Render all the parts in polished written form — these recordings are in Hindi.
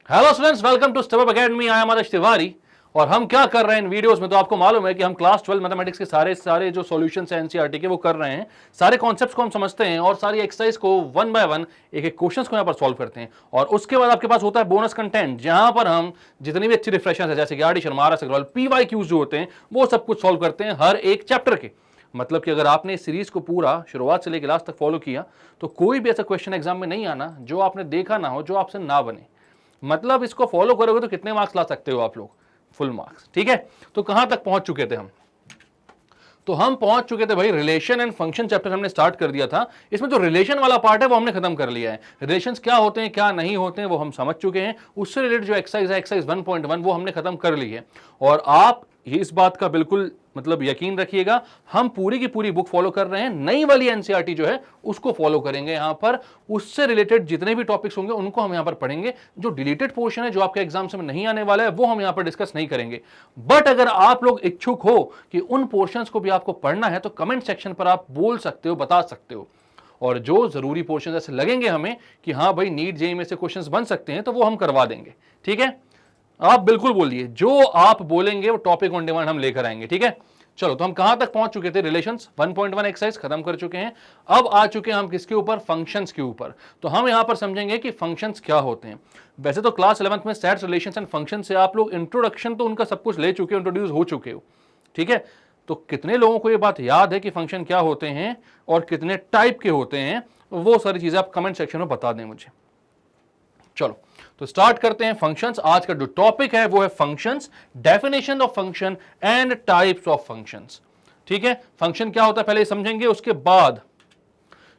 Hello students, welcome to step up academy. I am Adarsh Tiwari. और हम क्या कर रहे हैं इन वीडियोस में, तो आपको मालूम है कि हम क्लास 12 मैथमेटिक्स के सारे जो सॉल्यूशंस हैं एनसीईआरटी के, वो कर रहे हैं। सारे कॉन्सेप्ट्स को हम समझते हैं और सारी एक्सरसाइज को वन बाय वन एक एक क्वेश्चंस को यहाँ पर सॉल्व करते हैं। और उसके बाद आपके पास होता है बोनस कंटेंट, जहां पर हम जितनी भी अच्छी रिफ्रेशंस है, जैसे कि आरडी शर्मा, अग्रवाल, पीवाईक्यूज जो होते हैं, वो सब कुछ सॉल्व करते हैं हर एक चैप्टर के। मतलब कि अगर आपने इस सीरीज को पूरा शुरुआत से लेकर लास्ट तक फॉलो किया, तो कोई भी ऐसा क्वेश्चन एग्जाम में नहीं आना जो आपने देखा ना हो, जो आपसे ना बने। मतलब इसको फॉलो करोगे तो कितने मार्क्स ला सकते हो आप लोग? Full marks. ठीक है, तो कहां तक पहुंच चुके थे हम? तो हम पहुंच चुके थे भाई, रिलेशन एंड फंक्शन चैप्टर हमने स्टार्ट कर दिया था। इसमें जो रिलेशन वाला पार्ट है वो हमने खत्म कर लिया है। रिलेशंस क्या होते हैं, क्या नहीं होते हैं, वो हम समझ चुके हैं। उससे रिलेटेड जो एक्सरसाइज है, एक्सरसाइज 1.1, वो हमने खत्म कर ली है। और आप इस बात का बिल्कुल मतलब यकीन रखिएगा, हम पूरी की पूरी बुक फॉलो कर रहे हैं। नई वाली एनसीईआरटी जो है उसको फॉलो करेंगे यहां पर। उससे रिलेटेड जितने भी टॉपिक्स होंगे उनको हम यहां पर पढ़ेंगे। जो डिलीटेड पोर्शन है, जो आपके एग्जाम में नहीं आने वाला है, वो हम यहां पर डिस्कस नहीं करेंगे। बट अगर आप लोग इच्छुक हो कि उन पोर्शंस को भी आपको पढ़ना है, तो कमेंट सेक्शन पर आप बोल सकते हो, बता सकते हो। और जो जरूरी पोर्शन ऐसे लगेंगे हमें कि हाँ भाई नीट जेईई में से क्वेश्चंस बन सकते हैं, तो वो हम करवा देंगे। ठीक है, आप बिल्कुल बोलिए, जो आप बोलेंगे वो टॉपिक ऑन डिमांड हम लेकर आएंगे। ठीक है, चलो, तो हम कहां तक पहुंच चुके थे? रिलेशंस 1.1 एक्सरसाइज खत्म कर चुके हैं। अब आ चुके हैं हम किसके ऊपर? फंक्शंस के ऊपर। तो हम यहां पर समझेंगे कि फंक्शंस क्या होते हैं। वैसे तो क्लास 11th में सेट्स, रिलेशंस एंड फंक्शन से आप लोग इंट्रोडक्शन तो उनका सब कुछ ले चुके हो, इंट्रोड्यूस हो चुके हो। ठीक है, तो कितने लोगों को यह बात याद है कि फंक्शन क्या होते हैं और कितने टाइप के होते हैं, वो सारी चीजें आप कमेंट सेक्शन में बता दें मुझे। चलो, तो स्टार्ट करते हैं फंक्शंस। आज का जो टॉपिक है वो है functions, definition of function and types of functions. ठीक है, फंक्शन क्या होता है पहले समझेंगे, उसके बाद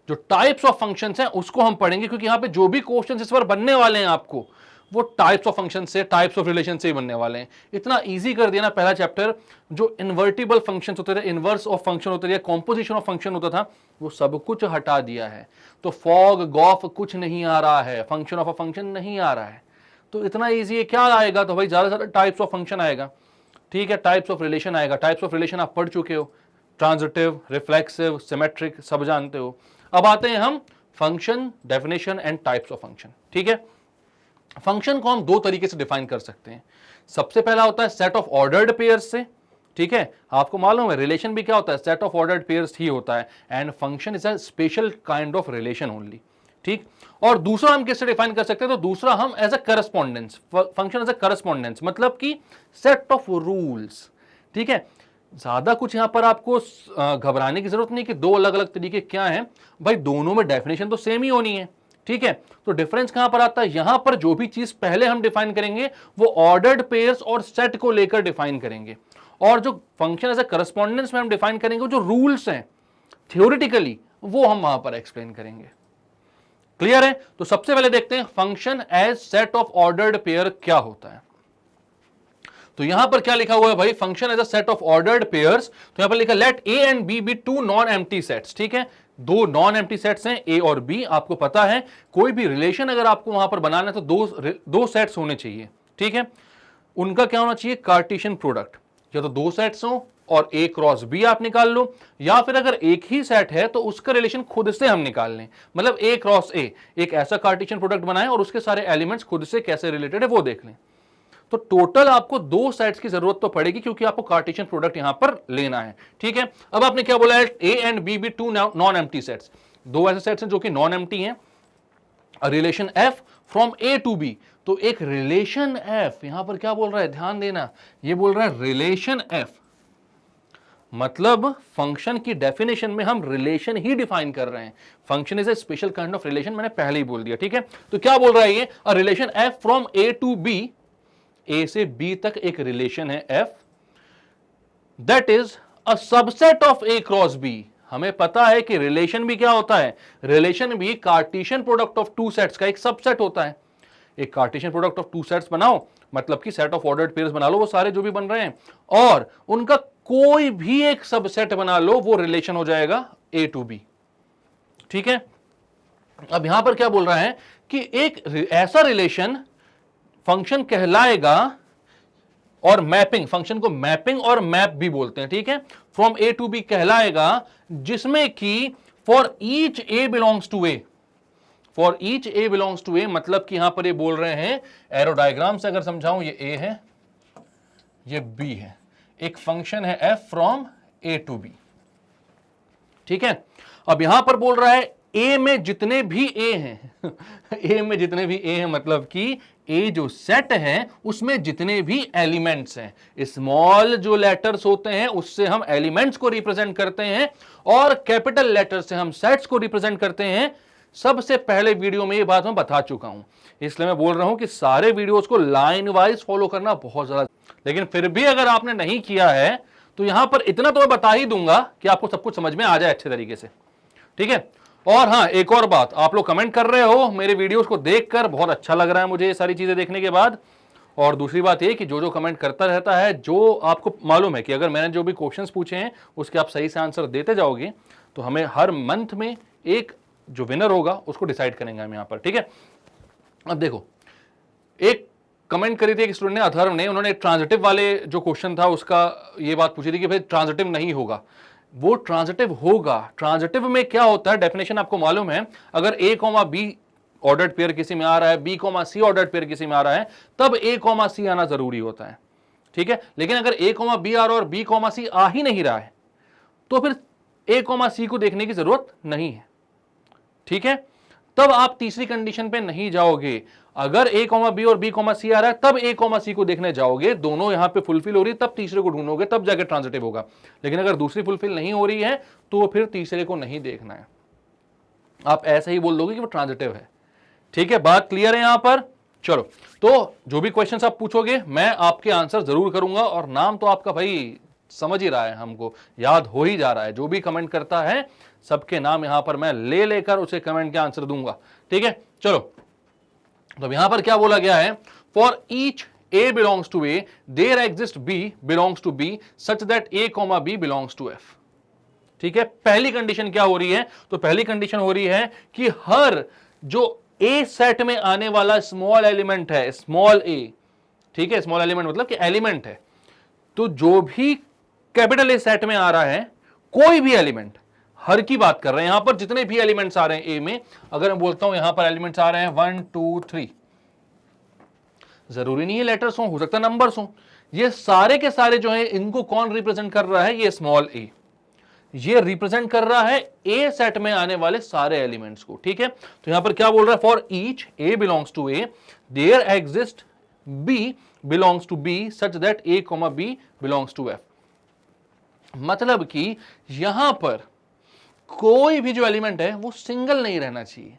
जो टाइप्स ऑफ फंक्शंस हैं उसको हम पढ़ेंगे, क्योंकि यहां पे जो भी क्वेश्चंस इस बार बनने वाले हैं आपको, वो टाइप्स ऑफ फंक्शन से, टाइप्स ऑफ रिलेशन से ही बनने वाले हैं। इतना इजी कर दिया ना पहला चैप्टर। जो इन्वर्टिबल फंक्शंस होते थे, इनवर्स ऑफ फंक्शन होते थे, कॉम्पोजिशन ऑफ फंक्शन होता था, वो सब कुछ हटा दिया है। तो फॉग, गॉफ कुछ नहीं आ रहा है, फंक्शन ऑफ अ फंक्शन नहीं आ रहा है। तो इतना इजी है। क्या आएगा? तो भाई ज्यादा से ज्यादा टाइप्स ऑफ फंक्शन आएगा। ठीक है, टाइप्स ऑफ रिलेशन आएगा। टाइप्स ऑफ रिलेशन आप पढ़ चुके हो, ट्रांजिटिव, रिफ्लेक्सिव, सिमेट्रिक, सब जानते हो। अब आते हैं हम function, definition and types of function. ठीक है, फंक्शन को हम दो तरीके से डिफाइन कर सकते हैं। सबसे पहला होता है सेट ऑफ ऑर्डर्ड पेयर्स से। ठीक है, आपको मालूम है रिलेशन भी क्या होता है? सेट ऑफ ऑर्डर्ड पेयर्स ही होता है। And function is a special kind of relation only. ठीक, और दूसरा हम किससे डिफाइन कर सकते हैं? तो दूसरा हम as a correspondence, function as a correspondence, मतलब कि सेट ऑफ रूल्स। ठीक है, ज्यादा कुछ यहां पर आपको घबराने की जरूरत नहीं कि दो अलग अलग तरीके क्या हैं। भाई दोनों में डेफिनेशन तो सेम ही होनी है। ठीक है, तो डिफरेंस कहां पर आता है? यहां पर जो भी चीज पहले हम डिफाइन करेंगे वो ऑर्डर्ड पेयर्स और सेट को लेकर डिफाइन करेंगे, और जो फंक्शन एज अ करस्पॉन्डेंस में हम डिफाइन करेंगे, जो रूल्स हैं थ्योरेटिकली, वो हम वहां पर एक्सप्लेन करेंगे। क्लियर है? तो सबसे पहले देखते हैं function as set of ordered pair क्या होता है। तो यहां पर क्या लिखा हुआ है भाई? Function as a set of ordered pairs. तो यहां पर लिखा let A and B be two non empty sets. ठीक है, दो नॉन एम्प्टी सेट्स हैं, ए और बी। आपको पता है कोई भी रिलेशन अगर आपको वहां पर बनाना है तो दो सेट्स होने चाहिए। ठीक है, उनका क्या होना चाहिए? Cartesian product. या तो दो सेट्स हो और ए क्रॉस बी आप निकाल लो, या फिर अगर एक ही सेट है तो उसका रिलेशन खुद से हम निकाल लें। मतलब ए क्रॉस ए, एक ऐसा कार्टेशियन प्रोडक्ट बनाएं और उसके सारे एलिमेंट्स खुद से कैसे रिलेटेड है वो देख लें। तो टोटल आपको दो सेट्स की जरूरत तो पड़ेगी, क्योंकि आपको कार्टेशियन प्रोडक्ट यहां पर लेना है। ठीक है, अब आपने क्या बोला है? A and B be two non empty sets. दो ऐसे सेट्स हैं जो कि नॉन एम्प्टी हैं। Relation F from A to B. तो एक रिलेशन एफ यहां पर क्या बोल रहा है? ध्यान देना, ये बोल रहा है रिलेशन एफ, मतलब फंक्शन की डेफिनेशन में हम रिलेशन ही डिफाइन कर रहे हैं। Function is a special kind of relation, मैंने पहले ही बोल दिया। ठीक है, तो क्या बोल रहा है ये? A relation F from A to B, A से बी तक एक रिलेशन है f, that is a subset of A cross B. हमें पता है कि रिलेशन भी क्या होता है? रिलेशन भी Cartesian product of two sets का एक सबसेट होता है। एक Cartesian product of two sets बनाओ, मतलब कि सेट ऑफ ऑर्डर्ड पेयर्स बना लो, वो सारे जो भी बन रहे हैं, और उनका कोई भी एक सबसेट बना लो, वो रिलेशन हो जाएगा ए टू बी। ठीक है, अब यहां पर क्या बोल रहा है कि एक ऐसा रिलेशन फंक्शन कहलाएगा, और मैपिंग, फंक्शन को मैपिंग और मैप भी बोलते हैं। ठीक है, फ्रॉम ए टू बी कहलाएगा जिसमें कि for each A belongs to A, for each A belongs to A, मतलब कि यहां पर ये बोल रहे हैं, एरो डायग्राम से अगर समझाऊं, ये ए है, ये बी है, एक फंक्शन है F from A to B, ठीक है। अब यहां पर बोल रहा है ए में जितने भी ए हैं ए में जितने भी ए हैं, मतलब कि ए जो सेट है उसमें जितने भी एलिमेंट्स हैं, स्मॉल जो लेटर्स होते हैं उससे हम एलिमेंट्स को रिप्रेजेंट करते हैं और कैपिटल लेटर से हम सेट्स को रिप्रेजेंट करते हैं। सबसे पहले वीडियो में ये बात मैं बता चुका हूं, इसलिए मैं बोल रहा हूं कि सारे वीडियोस को लाइन वाइज फॉलो करना बहुत ज्यादा, लेकिन फिर भी अगर आपने नहीं किया है तो यहां पर इतना तो मैं बता ही दूंगा कि आपको सब कुछ समझ में आ जाए अच्छे तरीके से, ठीक है। और हाँ, एक और बात, आप लोग कमेंट कर रहे हो मेरे वीडियोस को देखकर, बहुत अच्छा लग रहा है मुझे ये सारी चीजें देखने के बाद। और दूसरी बात ये कि जो जो कमेंट करता रहता है, जो आपको मालूम है कि अगर मैंने जो भी क्वेश्चंस पूछे हैं उसके आप सही से आंसर देते जाओगे तो हमें हर मंथ में एक जो विनर होगा उसको डिसाइड करेंगे हम यहाँ पर, ठीक है। अब देखो, एक कमेंट करी थी एक स्टूडेंट ने, अथर्व ने, उन्होंने ट्रांजिटिव वाले जो क्वेश्चन था उसका ये बात पूछी थी कि भाई ट्रांजिटिव नहीं होगा, वो ट्रांजिटिव होगा। ट्रांजिटिव में क्या होता है, डेफिनेशन आपको मालूम है, अगर a comma be ordered pair किसी में आ रहा है, बी कॉमा सी ऑर्डर्ड पेयर किसी में आ रहा है, तब ए कॉमा सी आना जरूरी होता है, ठीक है। लेकिन अगर ए कॉमा बी आ रहा है और बी कॉमा सी आ ही नहीं रहा है तो फिर ए कॉमा सी को देखने की जरूरत नहीं है, ठीक है। तब आप तीसरी कंडीशन पे नहीं जाओगे। अगर ए कॉमा बी और बी कॉमा सी आ रहा है तब ए कॉमा सी को देखने जाओगे, दोनों यहां पे फुलफिल हो रही है तब तीसरे को ढूंढोगे, तब जाके ट्रांजिटिव होगा। लेकिन अगर दूसरी फुलफिल नहीं हो रही है तो फिर तीसरे को नहीं देखना है, आप ऐसे ही बोल दोगे कि वो ट्रांजिटिव है, ठीक है। बात क्लियर है यहां पर? चलो, तो जो भी क्वेश्चन आप पूछोगे मैं आपके आंसर जरूर करूंगा, और नाम तो आपका भाई समझ ही रहा है, हमको याद हो ही जा रहा है। जो भी कमेंट करता है सबके नाम यहां पर मैं ले लेकर उसे कमेंट के आंसर दूंगा, ठीक है। चलो, तो यहां पर क्या बोला गया है, for each A belongs to A there exist B belongs to B such that A comma B belongs to F, ठीक है। पहली कंडीशन क्या हो रही है, तो पहली कंडीशन हो रही है कि हर जो ए सेट में आने वाला स्मॉल एलिमेंट है, स्मॉल ए, ठीक है, स्मॉल एलिमेंट मतलब कि एलिमेंट है, तो जो भी कैपिटल ए सेट में आ रहा है, कोई भी एलिमेंट, हर की बात कर रहे हैं यहां पर, जितने भी एलिमेंट्स आ रहे हैं ए में, अगर मैं बोलता हूं यहां पर एलिमेंट्स आ रहे हैं 1 2 3, जरूरी नहीं है लेटर्स हो सकता है नंबर्स हो, ये सारे के सारे जो है इनको कौन रिप्रेजेंट कर रहा है, ये स्मॉल ए, ये रिप्रेजेंट कर रहा है ए सेट में आने वाले सारे एलिमेंट्स को, ठीक है। तो यहां पर क्या बोल रहा है, for each A belongs to A there exist B belongs to B such that A comma B belongs to F, मतलब कि यहां पर कोई भी जो एलिमेंट है वो सिंगल नहीं रहना चाहिए,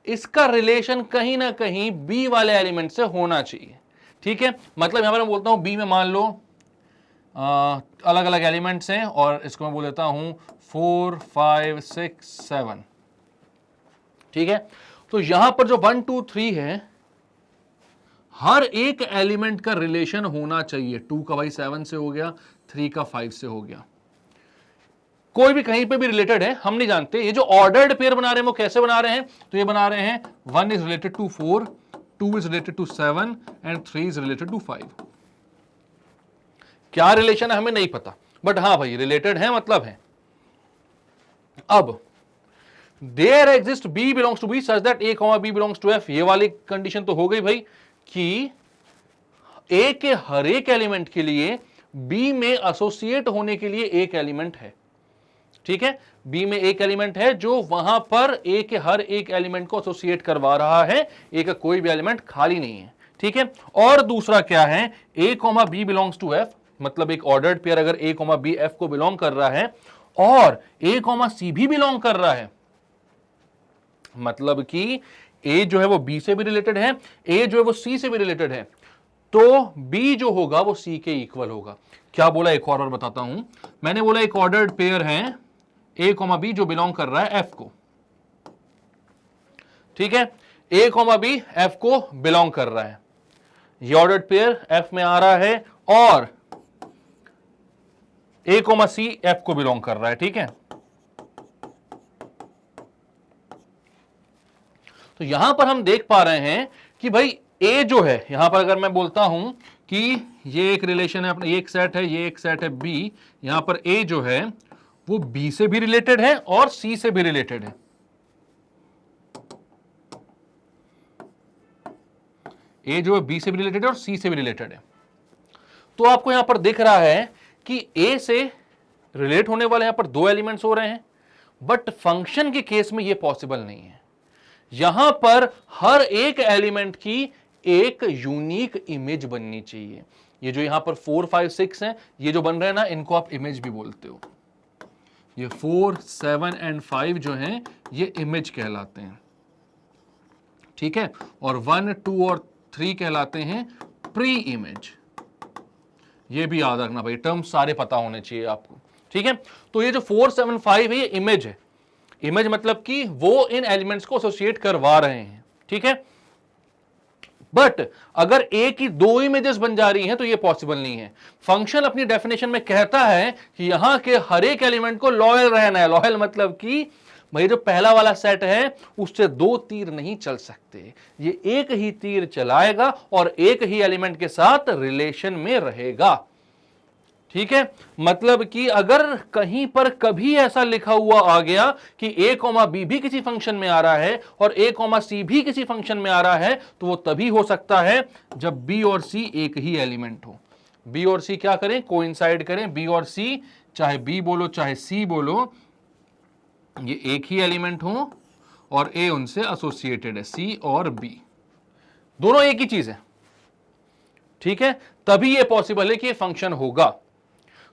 इसका रिलेशन कहीं ना कहीं बी वाले एलिमेंट से होना चाहिए, ठीक है। मतलब यहां पर मैं बोलता हूं बी में मान लो अलग अलग एलिमेंट्स हैं, और इसको मैं बोल देता हूं 4 5 6 7, ठीक है। तो यहां पर जो 1 2 3 है, हर एक एलिमेंट का रिलेशन होना चाहिए। 2 का भाई 7 से हो गया, 3 का 5 से हो गया, कोई भी कहीं पे भी रिलेटेड है, हम नहीं जानते। ये जो ऑर्डर्ड पेयर बना रहे हैं वो कैसे बना रहे हैं, तो ये बना रहे हैं 1 is related to 4, 2 is related to 7 and 3 is related to 5। क्या रिलेशन है हमें नहीं पता, बट हाँ भाई रिलेटेड है, मतलब है। अब there exist B belongs to B such that A comma B belongs to F, ये वाली कंडीशन तो हो गई भाई कि ए के हर एक एलिमेंट के लिए बी में एसोसिएट होने के लिए एक एलिमेंट है, ठीक है। बी में एक एलिमेंट है जो वहां पर ए के हर एक एलिमेंट को एसोसिएट करवा रहा है, ए का कोई भी एलिमेंट खाली नहीं है, ठीक है। और दूसरा क्या है, a comma B belongs to F, मतलब एक ऑर्डर्ड पेयर अगर ए कॉमा बी एफ को बिलोंग कर रहा है और ए कॉमा सी भी बिलोंग कर रहा है, मतलब कि ए जो है वो बी से भी रिलेटेड है, ए जो है वो सी से भी रिलेटेड है, तो बी जो होगा वो सी के इक्वल होगा। क्या बोला, एक और बताता हूं, मैंने बोला एक ऑर्डर्ड पेयर है ए कॉमा बी जो बिलोंग कर रहा है एफ को, ठीक है। ए कॉमा बी एफ को बिलोंग कर रहा है, ये ऑर्डर्ड पेयर एफ में आ रहा है, और ए कॉमा सी एफ को बिलोंग कर रहा है, ठीक है। तो यहां पर हम देख पा रहे हैं कि भाई ए जो है, यहां पर अगर मैं बोलता हूं कि ये एक रिलेशन है अपना, ये एक सेट है, ये एक सेट है बी, यहां पर ए जो है वो बी से भी रिलेटेड है और सी से भी रिलेटेड है, ए जो है बी से भी रिलेटेड है और सी से भी रिलेटेड है। तो आपको यहां पर दिख रहा है कि ए से रिलेट होने वाले यहां पर दो एलिमेंट्स हो रहे हैं, बट फंक्शन के केस में यह पॉसिबल नहीं है। यहां पर हर एक एलिमेंट की एक यूनिक इमेज बननी चाहिए। ये जो यहां पर 4, 5, 6 हैं, ये जो बन रहे हैं ना, इनको आप इमेज भी बोलते हो। ये 4, 7 एंड 5 जो हैं ये इमेज कहलाते हैं, ठीक है। और 1, 2 और 3 कहलाते हैं प्री इमेज। ये भी याद रखना भाई, टर्म सारे पता होने चाहिए आपको, ठीक है। तो ये जो 4, 7, 5 है ये इमेज है। इमेज मतलब कि वो इन एलिमेंट्स को एसोसिएट करवा रहे हैं, ठीक है। बट अगर ए की दो इमेजेस बन जा रही हैं तो ये पॉसिबल नहीं है। फंक्शन अपनी डेफिनेशन में कहता है कि यहां के हर एक एलिमेंट को लॉयल रहना है। लॉयल मतलब कि भाई जो पहला वाला सेट है उससे दो तीर नहीं चल सकते, ये एक ही तीर चलाएगा और एक ही एलिमेंट के साथ रिलेशन में रहेगा, ठीक है। मतलब कि अगर कहीं पर कभी ऐसा लिखा हुआ आ गया कि a, b भी किसी फंक्शन में आ रहा है और a, c भी किसी फंक्शन में आ रहा है, तो वो तभी हो सकता है जब b और c एक ही एलिमेंट हो। b और c क्या करें, कोइंसाइड करें। b और c, चाहे b बोलो चाहे c बोलो, ये एक ही एलिमेंट हो और a उनसे एसोसिएटेड है, c और b दोनों एक ही चीज है, ठीक है। तभी ये पॉसिबल है कि ये फंक्शन होगा।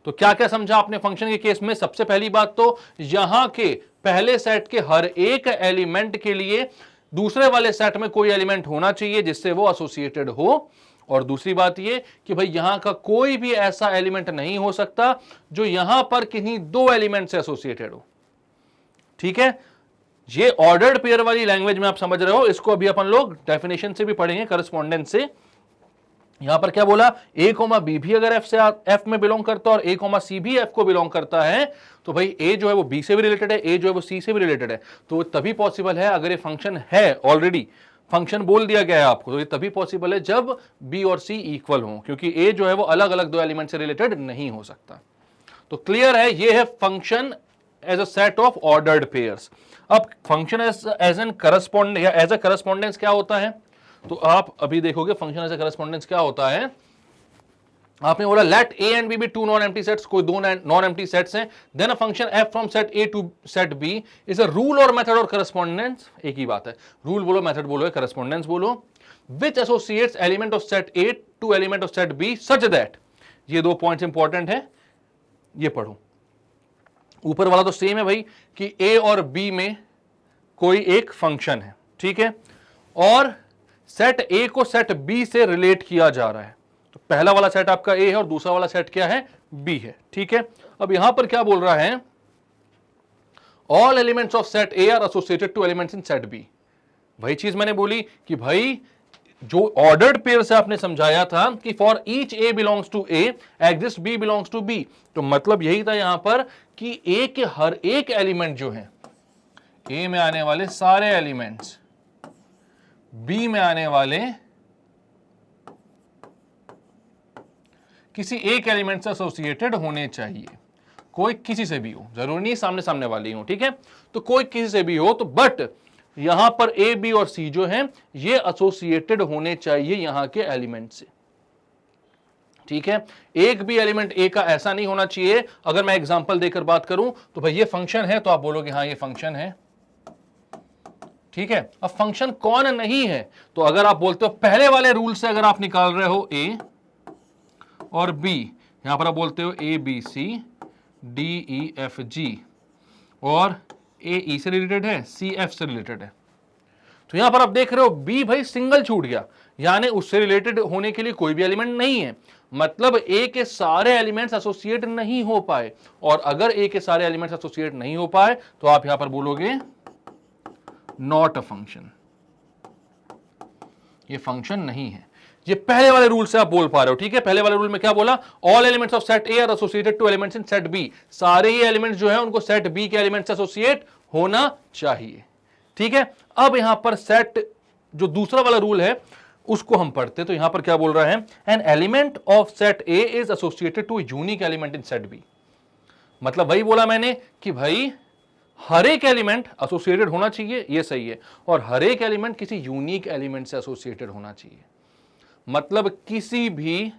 तो क्या क्या समझा आपने फंक्शन के केस में? सबसे पहली बात तो यहां के पहले सेट के हर एक एलिमेंट के लिए दूसरे वाले सेट में कोई एलिमेंट होना चाहिए जिससे वो एसोसिएटेड हो। और दूसरी बात ये कि भाई यहां का कोई भी ऐसा एलिमेंट नहीं हो सकता जो यहां पर किन्हीं दो एलिमेंट से एसोसिएटेड हो, ठीक है। ये ऑर्डर्ड पेयर वाली लैंग्वेज में आप समझ रहे हो, इसको अभी अपन लोग डेफिनेशन से भी पढ़ेंगे, करस्पॉन्डेंस से। यहां पर क्या बोला, a, b भी अगर f में बिलोंग करता है और a, c भी f को बिलोंग करता है, तो भाई a जो है वो b से भी रिलेटेड है, a जो है वो c से भी रिलेटेड है। तो तभी पॉसिबल है अगर ये फंक्शन है, ऑलरेडी फंक्शन बोल दिया गया है आपको, तो ये तभी पॉसिबल है जब b और c इक्वल हो, क्योंकि a जो है वो अलग अलग दो एलिमेंट से रिलेटेड नहीं हो सकता। तो क्लियर है, ये है function as a set of ordered pairs. अब फंक्शन एज एन करस्पॉन्ड या एज अ करस्पॉन्डेंस क्या होता है, तो आप अभी देखोगे फंक्शन एज अ करस्पॉन्डेंस क्या होता है। आपने बोला let a and b be two non empty sets, कोई दो नॉन एम्प्टी सेट्स हैं, then a function f from set a to set b is a rule और मेथड और करस्पॉन्डेंस, एक ही बात है, रूल बोलो मेथड बोलो करस्पॉन्डेंस बोलो, which associates element of set a to element of set b such that, ये दो पॉइंट्स इंपॉर्टेंट है, ये पढ़ो। ऊपर वाला तो सेम है भाई कि a और b में कोई एक फंक्शन है, ठीक है, और सेट A को सेट B से रिलेट किया जा रहा है। तो पहला वाला सेट आपका A है और दूसरा वाला सेट क्या है, B है, ठीक है। अब यहां पर क्या बोल रहा है, all elements of set A are associated to elements in set B। वही चीज मैंने बोली कि भाई जो ऑर्डर्ड पेयर से आपने समझाया था कि for each A belongs to A exist B belongs to B, तो मतलब यही था यहां पर कि A के हर एक एलिमेंट जो है, A में आने वाले सारे एलिमेंट्स B में आने वाले किसी एक एलिमेंट से एसोसिएटेड होने चाहिए, कोई किसी से भी हो, जरूरी नहीं सामने सामने वाले हो, ठीक है। तो कोई किसी से भी हो, तो बट यहां पर A, B और C जो है ये एसोसिएटेड होने चाहिए यहां के एलिमेंट से, ठीक है। एक भी एलिमेंट A का ऐसा नहीं होना चाहिए। अगर मैं एग्जांपल देकर बात करूं तो भाई ये फंक्शन है, तो आप बोलोगे हाँ ये फंक्शन है, ठीक है। अब फंक्शन कौन नहीं है, तो अगर आप बोलते हो पहले वाले रूल से अगर आप निकाल रहे हो A और B, यहां पर आप बोलते हो A B C D E F G और A E से रिलेटेड है, C F से रिलेटेड है, तो यहां पर आप देख रहे हो B भाई सिंगल छूट गया, यानी उससे रिलेटेड होने के लिए कोई भी एलिमेंट नहीं है। मतलब A के सारे एलिमेंट्स एसोसिएट नहीं हो पाए, और अगर A के सारे एलिमेंट्स एसोसिएट नहीं हो पाए तो आप यहां पर बोलोगे नॉट अ फंक्शन, ये फंक्शन नहीं है। ये पहले वाले रूल से आप बोल पा रहे हो, ठीक है। पहले वाले रूल में क्या बोला, all elements of set A are associated to elements in set B, सारे ही एलिमेंट्स जो है उनको सेट B के एलिमेंट्स से एसोसिएट होना चाहिए, ठीक है। अब यहां पर सेट जो दूसरा वाला रूल है उसको हम पढ़ते, तो यहां पर क्या बोल रहा है, an element of set A is associated to unique element in set B। मतलब वही बोला मैंने कि भाई हर एक एलिमेंट एसोसिएटेड होना चाहिए, ये सही है, और हर एक एलिमेंट किसी यूनिक एलिमेंट से एसोसिएटेड होना चाहिए। मतलब किसी भी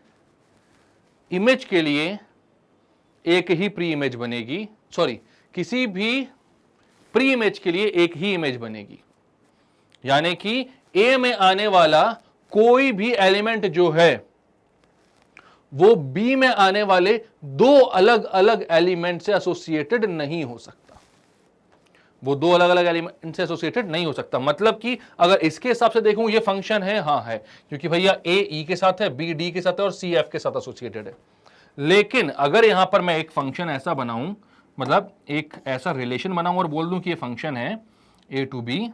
इमेज के लिए एक ही प्री इमेज बनेगी, सॉरी, किसी भी प्री इमेज के लिए एक ही इमेज बनेगी, यानी कि ए में आने वाला कोई भी एलिमेंट जो है वो बी में आने वाले दो अलग अलग एलिमेंट से एसोसिएटेड नहीं हो सकता, वो दो अलग अलग एलिमेंट से एसोसिएटेड नहीं हो सकता। मतलब कि अगर इसके हिसाब से देखूं ये फंक्शन है, हाँ है, क्योंकि भैया ए ई के साथ है, बी डी के साथ है और सी एफ के साथ एसोसिएटेड है। लेकिन अगर यहां पर मैं एक फंक्शन ऐसा बनाऊं, मतलब एक ऐसा रिलेशन बनाऊं और बोल दूं कि ये फंक्शन है ए टू बी,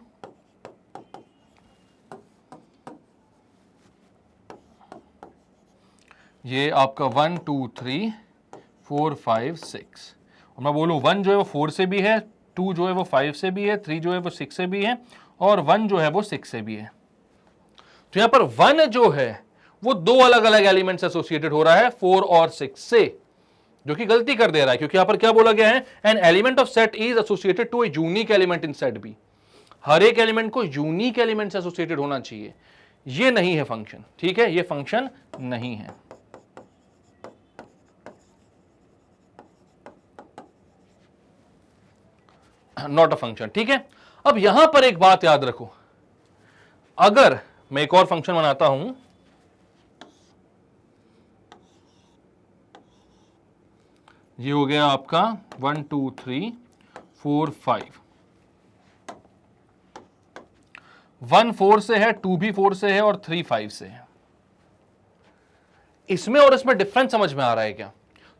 ये आपका 1 2 3 4 5 6, और मैं बोलूं 1 जो है वो 4 से भी है, 2 जो है वो 5 से भी है, 3 जो है वो 6 से भी है, और 1 जो है वो 6 से भी है। तो यहां पर 1 जो है वो दो अलग अलग एलिमेंट्स एसोसिएटेड हो रहा है 4 और 6 से, जो कि गलती कर दे रहा है, क्योंकि यहां पर क्या बोला गया है, an element of set is associated to a unique element in set B. हर एक एलिमेंट को यूनिक एलिमेंट से एसोसिएटेड होना चाहिए, ये नहीं है फंक्शन, ठीक है, ये फंक्शन नहीं है। नॉट अ फंक्शन, ठीक है। अब यहां पर एक बात याद रखो, अगर मैं एक और फंक्शन बनाता हूं, ये हो गया आपका 1 2 3 4 5, 1 4 से है, 2 भी 4 से है और 3 5 से है। इसमें और इसमें डिफरेंस समझ में आ रहा है क्या?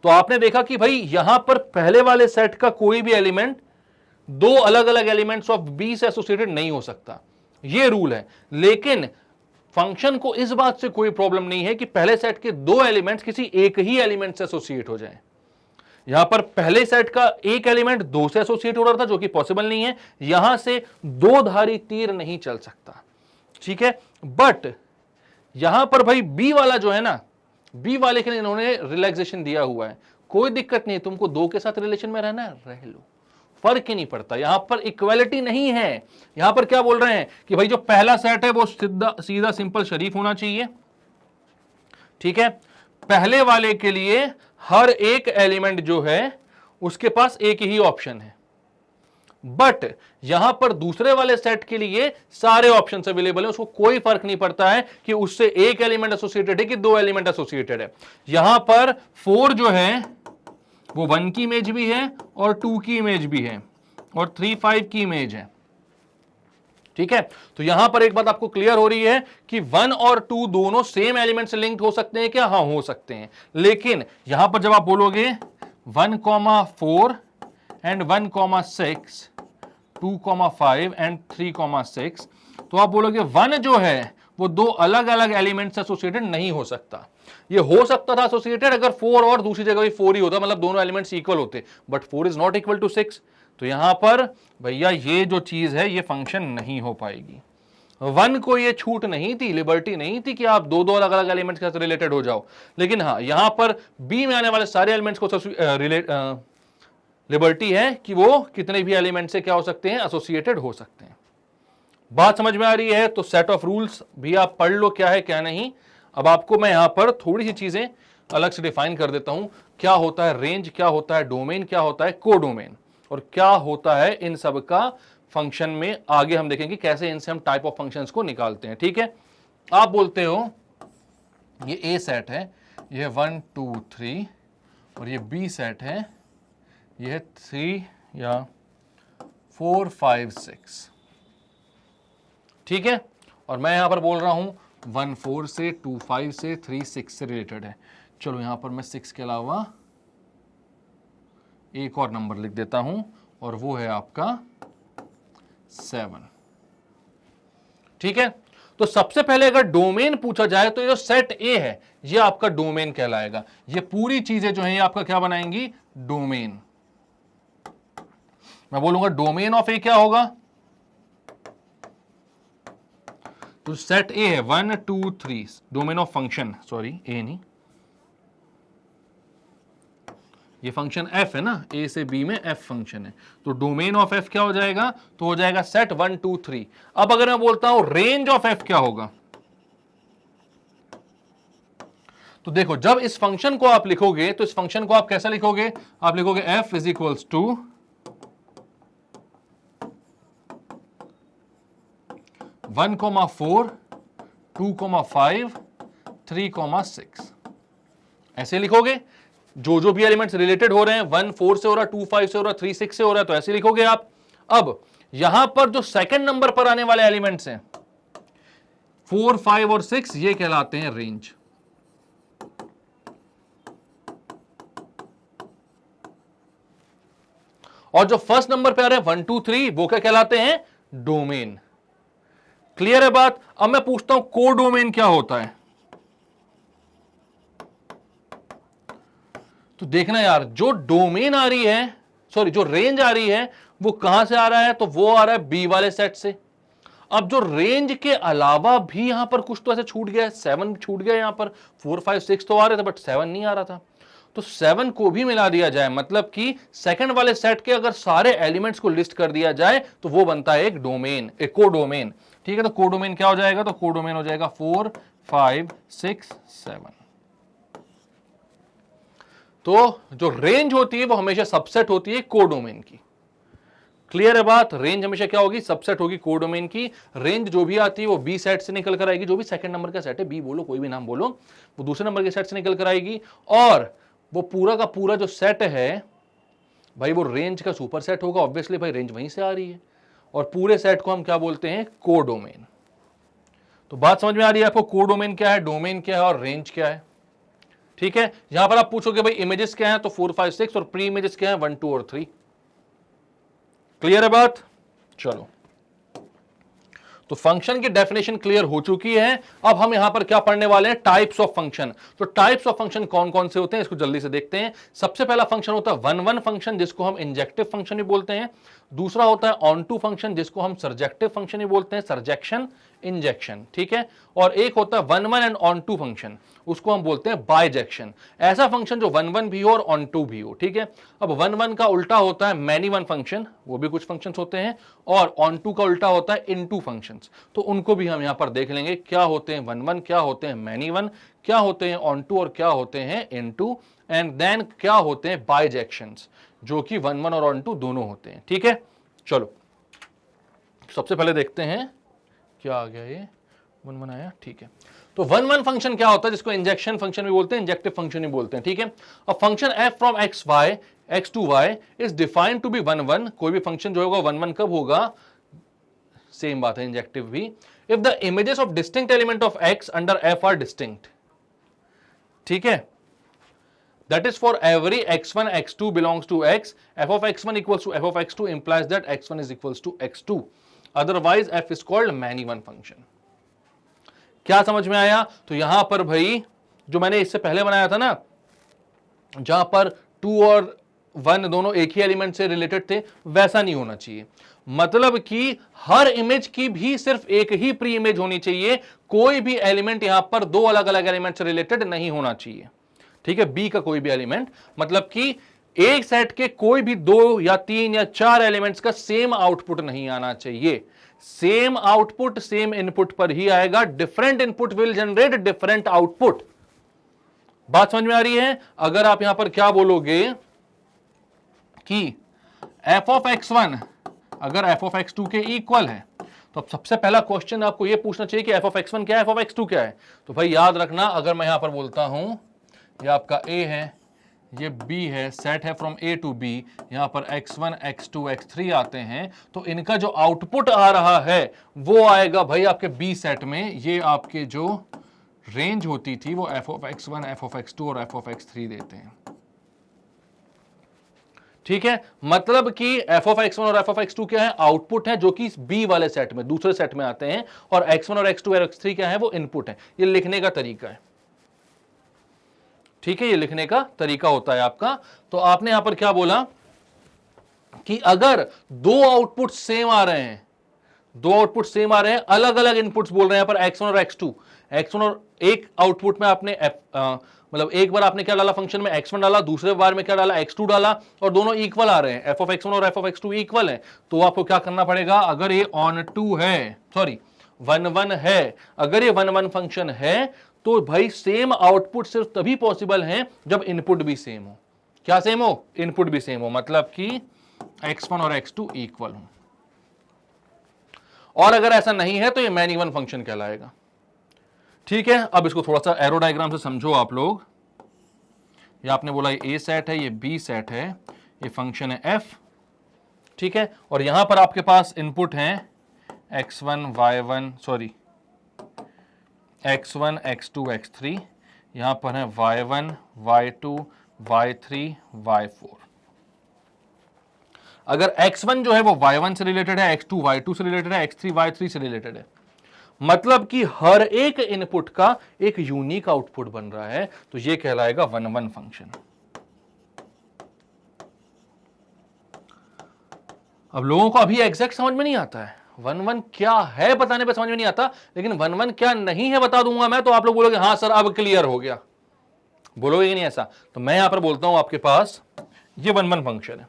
तो आपने देखा कि भाई यहां पर पहले वाले सेट का कोई भी एलिमेंट दो अलग अलग एलिमेंट्स ऑफ बी से एसोसिएटेड नहीं हो सकता, ये रूल है। लेकिन फंक्शन को इस बात से कोई प्रॉब्लम नहीं है कि पहले सेट के दो एलिमेंट्स किसी एक ही एलिमेंट से एसोसिएट हो जाएं। यहां पर पहले सेट का एक एलिमेंट दो से एसोसिएट हो रहा था, जो कि पॉसिबल नहीं है, यहां से दो धारी तीर नहीं चल सकता, ठीक है। बट यहां पर भाई बी वाला जो है ना, बी वाले के लिए इन्होंने रिलैक्सेशन दिया हुआ है, कोई दिक्कत नहीं, तुमको दो के साथ रिलेशन में रहना है, रह लो, फर्क ही नहीं पड़ता। यहां पर इक्वालिटी नहीं है, यहां पर क्या बोल रहे हैं कि भाई जो पहला सेट है वो सीधा सिंपल शरीफ होना चाहिए, ठीक है। पहले वाले के लिए हर एक एलिमेंट जो है उसके पास एक ही ऑप्शन है, बट यहां पर दूसरे वाले सेट के लिए सारे ऑप्शन अवेलेबल है, उसको कोई फर्क नहीं पड़ता है कि उससे एक एलिमेंट एसोसिएटेड है कि दो एलिमेंट एसोसिएटेड है। यहां पर 4 जो है वो 1 की इमेज भी है और 2 की इमेज भी है और 3 5 की इमेज है, ठीक है। तो यहां पर एक बात आपको क्लियर हो रही है कि 1 और 2 दोनों सेम एलिमेंट से लिंक्ड हो सकते हैं क्या? हाँ, हो सकते हैं। लेकिन यहां पर जब आप बोलोगे 1, 4 एंड 1, 6, 2, 5 एंड 3, 6, तो आप बोलोगे 1 जो है वो दो अलग अलग एलिमेंट से एसोसिएटेड नहीं हो सकता। ये हो सकता था एसोसिएटेड अगर 4 और दूसरी जगह भी 4 ही होता, मतलब दोनों एलिमेंट्स इक्वल होते, but 4 is not equal to 6। तो यहां पर भैया ये जो चीज है ये फंक्शन नहीं हो पाएगी। 1 को ये छूट नहीं थी, लिबर्टी नहीं थी कि आप दो दो अलग अलग एलिमेंट्स के साथ रिलेटेड हो जाओ, लेकिन हाँ यहां पर बी में आने वाले सारे एलिमेंट्स को लिबर्टी है कि वो कितने भी एलिमेंट से क्या हो सकते हैं, एसोसिएटेड हो सकते हैं। बात समझ में आ रही है? तो सेट ऑफ रूल्स भी आप पढ़ लो क्या है क्या नहीं। अब आपको मैं यहां पर थोड़ी सी चीजें अलग से डिफाइन कर देता हूं, क्या होता है रेंज, क्या होता है डोमेन, क्या होता है कोडोमेन, और क्या होता है इन सब का फंक्शन में। आगे हम देखेंगे कैसे इनसे हम टाइप ऑफ फंक्शंस को निकालते हैं, ठीक है। आप बोलते हो ये ए सेट है, ये 1 2 3, और ये बी सेट है, ये है 3 या 4 5 6, ठीक है। और मैं यहां पर बोल रहा हूं 1 4 से, 2 5 से, 3 6 से रिलेटेड है। चलो यहां पर मैं 6 के अलावा एक और नंबर लिख देता हूं, और वो है आपका 7, ठीक है। तो सबसे पहले अगर डोमेन पूछा जाए तो ये सेट ए है, ये आपका डोमेन कहलाएगा। ये पूरी चीजें जो है ये आपका क्या बनाएंगी, डोमेन। मैं बोलूंगा डोमेन ऑफ ए क्या होगा, तो सेट ए है 1 2 3, डोमेन ऑफ फंक्शन, सॉरी ए नहीं, ये फंक्शन एफ है ना, ए से बी में एफ फंक्शन है, तो डोमेन ऑफ एफ क्या हो जाएगा, तो हो जाएगा सेट 1 2 3। अब अगर मैं बोलता हूं रेंज ऑफ एफ क्या होगा, तो देखो जब इस फंक्शन को आप लिखोगे तो इस फंक्शन को आप कैसा लिखोगे, आप लिखोगे f इज इक्वल्स टू 1,4 2,5 3,6 ऐसे लिखोगे। जो भी एलिमेंट्स रिलेटेड हो रहे हैं, 1 4 से हो रहा है, 2 5 से हो रहा है, 3 6 से हो रहा है, तो ऐसे लिखोगे आप। अब यहां पर जो सेकंड नंबर पर आने वाले एलिमेंट्स हैं 4 5 और 6, ये कहलाते हैं रेंज। और जो फर्स्ट नंबर पे आ रहे हैं 1 2 3, वो क्या कहलाते हैं, डोमेन। क्लियर है बात। अब मैं पूछता हूं कोडोमेन क्या होता है। तो देखना यार, जो डोमेन आ रही है, सॉरी जो रेंज आ रही है, वो कहां से आ रहा है, तो वो आ रहा है बी वाले सेट से। अब जो रेंज के अलावा भी यहां पर कुछ तो ऐसे छूट गया है, 7 छूट गया यहां पर, 4 5 6 तो आ रहे थे बट 7 नहीं आ रहा था, तो 7 को भी मिला दिया जाए, मतलब कि सेकंड वाले सेट के अगर सारे एलिमेंट्स को लिस्ट कर दिया जाए तो वो बनता है एक डोमेन, एक कोडोमेन। ठीक है, तो कोडोमेन क्या हो जाएगा, तो कोडोमेन हो जाएगा 4 5 6 7। तो जो रेंज होती है वो हमेशा सबसेट होती है कोडोमेन की। क्लियर है बात। रेंज हमेशा क्या होगी, सबसेट होगी कोडोमेन की। रेंज जो भी आती है वो बी सेट से निकल कर आएगी, जो भी सेकंड नंबर का सेट है, बी बोलो कोई भी नाम बोलो, वो दूसरे नंबर के सेट से निकल कर आएगी। और वो पूरा का पूरा जो सेट है भाई वो रेंज का सुपर सेट होगा, ऑब्वियसली भाई रेंज वहीं से आ रही है। और पूरे सेट को हम क्या बोलते हैं, कोडोमेन। तो बात समझ में आ रही है आपको, कोडोमेन क्या है, डोमेन क्या है और रेंज क्या है। ठीक है, यहां पर आप पूछोगे भाई इमेजेस क्या है, तो 4 5 6, और प्री इमेजेस क्या है, 1 2 और 3। क्लियर है बात। चलो, तो फंक्शन की डेफिनेशन क्लियर हो चुकी है। अब हम यहां पर क्या पढ़ने वाले हैं, टाइप्स ऑफ फंक्शन। तो टाइप्स ऑफ फंक्शन कौन कौन से होते हैं, इसको जल्दी से देखते हैं। सबसे पहला फंक्शन होता है 1 1 फंक्शन, जिसको हम इंजेक्टिव फंक्शन भी बोलते हैं। दूसरा होता है ऑन टू फंक्शन, जिसको हम सर्जेक्टिव फंक्शन भी बोलते हैं, सर्जेक्शन इंजेक्शन। ठीक है, और एक होता है 1 1 एंड ऑन टू फंक्शन, उसको हम बोलते हैं बाइजेक्शन। ऐसा फंक्शन जो 1 1 भी हो और ऑन टू भी हो। ठीक है, अब 1 1 का उल्टा होता है मैनी वन फंक्शन, वो भी कुछ फंक्शंस होते हैं, और ऑन टू का उल्टा होता है इन टू फंक्शंस। तो उनको भी हम यहां पर देख लेंगे, क्या होते हैं 1 1, क्या होते हैं मैनी वन, क्या होते हैं ऑन टू, और क्या होते हैं इन टू, एंड देन क्या होते हैं बाइजेक्शंस, जो कि 1 1 और ऑन टू दोनों होते हैं। ठीक है, चलो सबसे पहले देखते हैं क्या आ गया, ये 1 1 आया। ठीक है, तो 1 1 फंक्शन क्या होता है, जिसको इंजेक्शन फंक्शन भी बोलते हैं, इंजेक्टिव फंक्शन भी बोलते हैं। ठीक है, a function f from x to y is defined to be 1 1। कोई भी फंक्शन जो होगा 1 1 कब होगा, सेम बात है इंजेक्टिव भी, if the images of distinct element of x under f are distinct. ठीक है, that is for every x1 x2 belongs to x, f of x1 equals to f of x2 implies that x1 is equals to x2, otherwise f is called many one function। क्या समझ में आया। तो यहां पर भाई जो मैंने इससे पहले बनाया था ना, जहां पर 2 और 1 दोनों एक ही एलिमेंट से रिलेटेड थे, वैसा नहीं होना चाहिए। मतलब कि हर इमेज की भी सिर्फ एक ही प्री इमेज होनी चाहिए, कोई भी एलिमेंट यहां पर दो अलग अलग एलिमेंट से रिलेटेड नहीं होना चाहिए। ठीक है, बी का कोई भी एलिमेंट, मतलब कि एक सेट के कोई भी 2 या 3 या 4 एलिमेंट्स का सेम आउटपुट नहीं आना चाहिए। सेम आउटपुट सेम इनपुट पर ही आएगा, different input will generate different output. बात समझ में आ रही है। अगर आप यहां पर क्या बोलोगे कि f of x1 अगर f of x2 के इक्वल है, तो अब सबसे पहला क्वेश्चन आपको यह पूछना चाहिए कि f of x1 क्या है, f of x2 क्या है। तो भाई याद रखना, अगर मैं यहां पर बोलता हूं ये आपका a है, ये b है, सेट है फ्रॉम a टू b, यहां पर x1 x2 x3 आते हैं, तो इनका जो आउटपुट आ रहा है वो आएगा भाई आपके b सेट में। ये आपके जो रेंज होती थी वो f of x1 f of x2 और f of x3 देते हैं। ठीक है, मतलब कि f of x1 और f of x2 क्या है, आउटपुट है, जो कि b वाले सेट में दूसरे सेट में आते हैं, और x1 और x2 और x3 क्या है, वो इनपुट है। ये लिखने का तरीका है। ठीक है, ये लिखने का तरीका होता है आपका। तो आपने यहां पर क्या बोला कि अगर 2 आउटपुट सेम आ रहे हैं, 2 आउटपुट सेम आ रहे हैं, अलग अलग इनपुट्स बोल रहे हैं यहां पर x1 और x2, x1 और एक आउटपुट में आपने मतलब एक बार आपने क्या डाला फंक्शन में, x1 डाला, दूसरे बार में क्या डाला, x2 डाला, और दोनों इक्वल आ रहे हैं, f of x1 और f of x2 इक्वल है, तो आपको क्या करना पड़ेगा, अगर ये ऑन टू है, सॉरी 1 1 है, अगर ये 1 1 फंक्शन है, तो भाई सेम आउटपुट सिर्फ तभी पॉसिबल है जब इनपुट भी सेम हो। क्या सेम हो? इनपुट भी सेम हो, मतलब कि x1 और x2 इक्वल हो। और अगर ऐसा नहीं है तो ये मैन इवन फंक्शन कहलाएगा। ठीक है, अब इसको थोड़ा सा एरो डायग्राम से समझो आप लोग। ये आपने बोला ये ए सेट है, ये बी सेट है, ये फंक्शन है f, ठीक है, और यहां पर आपके पास इनपुट है x1 y1 sorry x1 x2 x3, यहां पर है y1 y2 y3 y4। अगर x1 जो है वो y1 से रिलेटेड है, x2 y2 से रिलेटेड है, x3 y3 से रिलेटेड है, मतलब कि हर एक इनपुट का एक यूनिक आउटपुट बन रहा है, तो ये कहलाएगा 1-1 फंक्शन। अब लोगों को अभी एग्जैक्ट समझ में नहीं आता है 1-1 क्या है, बताने पे समझ में नहीं आता, लेकिन 1-1 क्या नहीं है बता दूंगा मैं, तो आप लोग बोलोगे हाँ सर अब क्लियर हो गया, बोलोगे कि नहीं ऐसा? तो मैं यहां पर बोलता हूं आपके पास ये 1-1 फंक्शन है।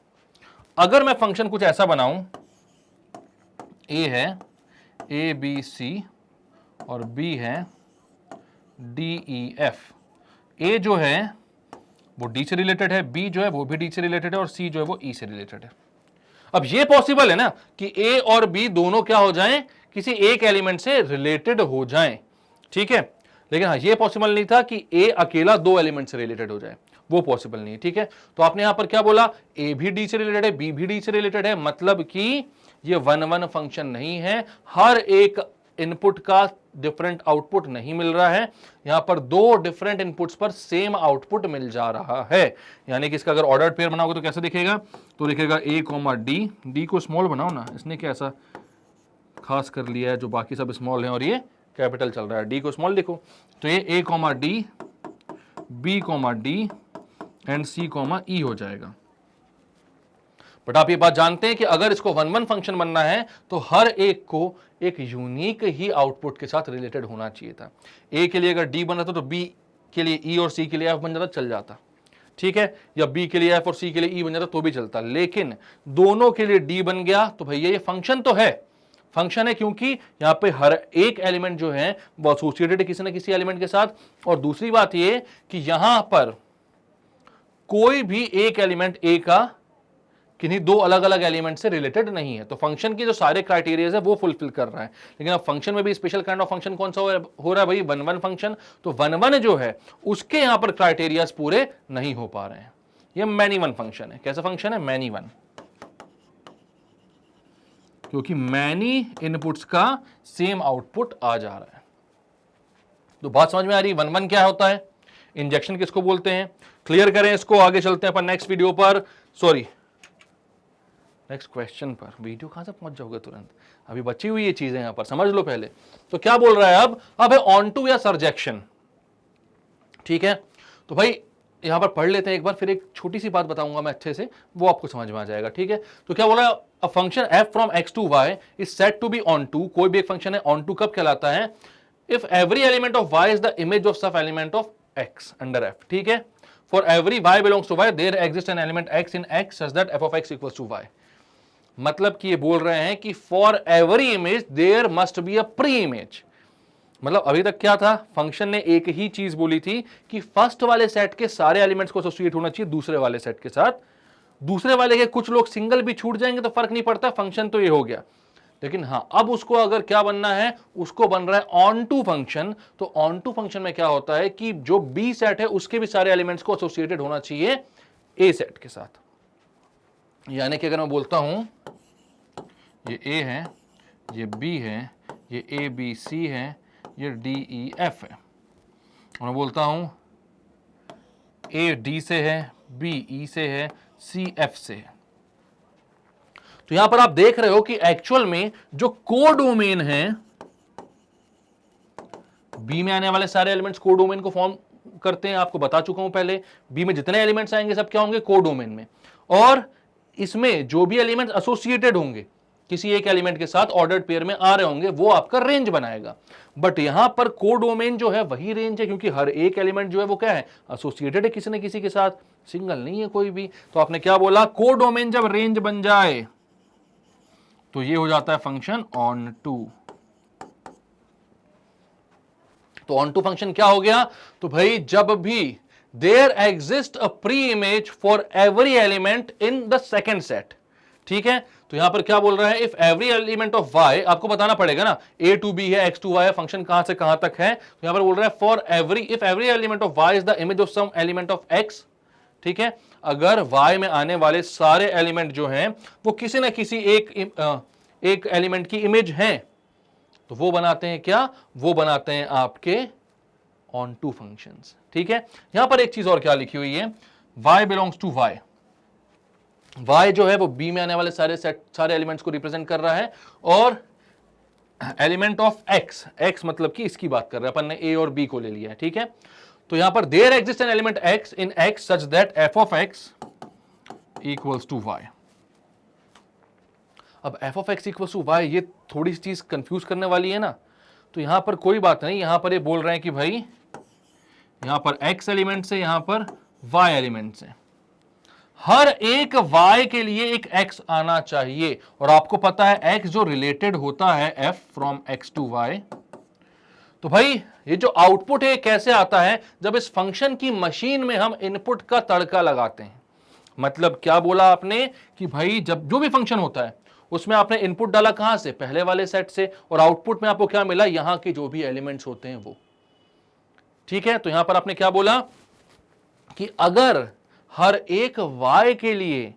अगर मैं फंक्शन कुछ ऐसा बनाऊं, ए है ए बी सी और बी है डी ई एफ, ए जो है वो डी से रिलेटेड है, बी जो है वो भी डी से रिलेटेड है, और सी जो है वो ई से रिलेटेड है। अब ये पॉसिबल है ना कि ए और बी दोनों क्या हो जाएं, किसी एक एलिमेंट से रिलेटेड हो जाएं, ठीक है, लेकिन हाँ ये पॉसिबल नहीं था कि ए अकेला दो एलिमेंट से रिलेटेड हो जाए, वो पॉसिबल नहीं है, ठीक है। तो आपने यहां पर क्या बोला, ए भी डी से रिलेटेड है, बी भी डी से रिलेटेड है, मतलब कि ये 1-1 फंक्शन नहीं है, हर एक इनपुट का डिफरेंट आउटपुट नहीं मिल रहा है, यहां पर दो डिफरेंट इनपुट्स पर सेम आउटपुट मिल जा रहा है। यानी कि इसका अगर ऑर्डर्ड पेयर बनाओगे तो कैसे दिखेगा, तो दिखेगा ए कॉमा डी, डी को स्मॉल बनाओ ना, इसने क्या ऐसा खास कर लिया है जो बाकी सब स्मॉल है और ये कैपिटल चल रहा है, डी को स्मॉल लिखो, तो ये a comma d, b comma d and c comma e हो जाएगा। बट आप ये बात जानते हैं कि अगर इसको 1-1 फंक्शन बनना है तो हर एक को एक यूनिक ही आउटपुट के साथ रिलेटेड होना चाहिए था। ए के लिए अगर डी बन रहा था तो बी के लिए ई और सी के लिए एफ बन जाता, चल जाता, ठीक है, या बी के लिए एफ और सी के लिए ई बन जाता तो भी चलता, लेकिन दोनों के लिए डी बन गया तो भैया ये फंक्शन तो है, फंक्शन है, क्योंकि यहां पे हर एक एलिमेंट जो है वो एसोसिएटेड है किसी ना किसी एलिमेंट के साथ। और दूसरी बात ये कि यहां पर कोई भी एक एलिमेंट ए का किन्हीं दो अलग अलग एलिमेंट से रिलेटेड नहीं है, तो फंक्शन की जो सारे क्राइटेरिया है वो फुलफिल कर रहा है। लेकिन अब फंक्शन में भी स्पेशल काइंड ऑफ फंक्शन कौन सा हो रहा है भाई, 1-1 फंक्शन, तो 1-1 जो है उसके यहां पर क्राइटेरियाज पूरे नहीं हो पा रहे हैं, ये मैनी वन फंक्शन है। कैसा फंक्शन है? मैनी वन, क्योंकि मैनी इनपुट्स का सेम आउटपुट आ जा रहा है। तो बात समझ में आ रही, 1-1 क्या होता है, इंजेक्शन किसको बोलते हैं, क्लियर करें इसको, आगे चलते हैं अपन नेक्स्ट वीडियो पर, सॉरी नेक्स्ट क्वेश्चन पर। वीडियो कहां से पहुंच जाओगे तुरंत, अभी बची हुई ये चीजें यहां पर समझ लो पहले। तो क्या बोल रहा है अब है ऑन टू या सरजेक्शन, ठीक है। तो भाई यहां पर पढ़ लेते हैं एक बार, फिर एक छोटी सी बात बताऊंगा मैं अच्छे से, वो आपको समझ में आ जाएगा, ठीक है। तो क्या बोला, a function f from x to y is set to be onto, कोई भी एक फंक्शन है ऑन टू कब कहलाता है, if every element of y is the image of सब element of x under f, ठीक है। For every y belongs to y there exist an element x in x such that f of x equals to y। मतलब कि ये बोल रहे हैं कि for every image there must be a pre image. मतलब अभी तक क्या था, फंक्शन ने एक ही चीज बोली थी कि फर्स्ट वाले सेट के सारे एलिमेंट्स को एसोसिएट होना चाहिए दूसरे वाले सेट के साथ, दूसरे वाले के कुछ लोग सिंगल भी छूट जाएंगे तो फर्क नहीं पड़ता, फंक्शन तो ये हो गया। लेकिन हां अब उसको अगर क्या बनना है, उसको बन रहा है ऑन टू फंक्शन। तो ऑन टू फंक्शन में क्या होता है कि जो बी सेट है उसके भी सारे एलिमेंट्स को एसोसिएटेड होना चाहिए ए सेट के साथ। यानी कि अगर मैं बोलता हूं ये ए है, ये बी है, ये ए बी सी है, ये डी ई एफ है, और मैं बोलता हूं ए डी से है, बी ई से है, सी एफ से है, तो यहां पर आप देख रहे हो कि एक्चुअल में जो कोडोमेन है, बी में आने वाले सारे एलिमेंट्स कोडोमेन को फॉर्म करते हैं, आपको बता चुका हूं पहले। बी में जितने एलिमेंट्स आएंगे सब क्या होंगे, कोडोमेन में, और इसमें जो भी एलिमेंट्स एसोसिएटेड होंगे किसी एक एलिमेंट के साथ ऑर्डर्ड पेयर में आ रहे होंगे वो आपका रेंज बनाएगा। बट यहां पर कोडोमेन जो है वही रेंज है, क्योंकि हर एक एलिमेंट जो है वो क्या है, एसोसिएटेड है किसी न किसी के साथ, सिंगल नहीं है कोई भी। तो आपने क्या बोला, कोडोमेन जब रेंज बन जाए तो ये हो जाता है फंक्शन ऑन टू। तो ऑन टू फंक्शन क्या हो गया? तो भाई जब भी there exist a pre image for every element in the second set, ठीक है, तो यहां पर क्या बोल रहा है? If every element of y, आपको बताना पड़ेगा ना, a टू b है, x टू y है, फंक्शन कहां से कहां तक है, तो यहां पर बोल रहा है for every, if every element of y is the image of some element of x, ठीक है, अगर y में आने वाले सारे एलिमेंट जो हैं वो किसी ना किसी एक एलिमेंट की इमेज हैं, तो वो बनाते हैं क्या? वो बनाते हैं आपके ऑन टू फंक्शंस, ठीक है। यहां पर एक चीज और क्या लिखी हुई है, y belongs to y, y जो है वो b में आने वाले सारे एलिमेंट्स को रिप्रेजेंट कर रहा है, और एलिमेंट ऑफ x, x मतलब कि इसकी बात कर रहे हैं अपन ने, a और b को ले लिया है, ठीक है। तो यहां पर there exist an element x in x such that f of x equals to y। अब f of x equals to y, ये थोड़ी सी चीज कंफ्यूज करने वाली है ना, तो यहां पर कोई बात नहीं, यहां पर ये बोल रहे हैं कि भाई यहां पर x एलिमेंट से, यहां पर y एलिमेंट से, हर एक y के लिए एक x आना चाहिए, और आपको पता है x जो रिलेटेड होता है f from x to y, तो भाई ये जो आउटपुट है कैसे आता है? जब इस फंक्शन की मशीन में हम इनपुट का तड़का लगाते हैं। मतलब क्या बोला आपने कि भाई जब जो भी फंक्शन होता है उसमें आपने इनपुट डाला कहां से? पहले वाले सेट से, और आउटपुट में आपको क्या मिला? यहां के जो भी एलिमेंट्स होते हैं वो, ठीक है। तो यहां पर आपने क्या बोला कि अगर हर एक y के लिए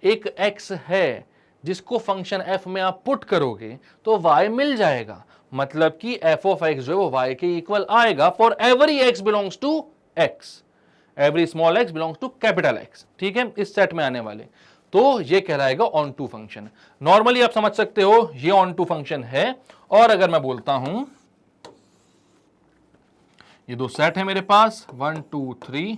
एक x है जिसको फंक्शन f में आप पुट करोगे तो y मिल जाएगा, मतलब कि f ऑफ x जो है वो y के इक्वल आएगा for every x belongs to x, every small x belongs to capital x, ठीक है, इस सेट में आने वाले, तो ये कहलाएगा ऑन टू फंक्शन। नॉर्मली आप समझ सकते हो ये ऑन टू फंक्शन है। और अगर मैं बोलता हूं ये दो सेट है मेरे पास 1 2 3,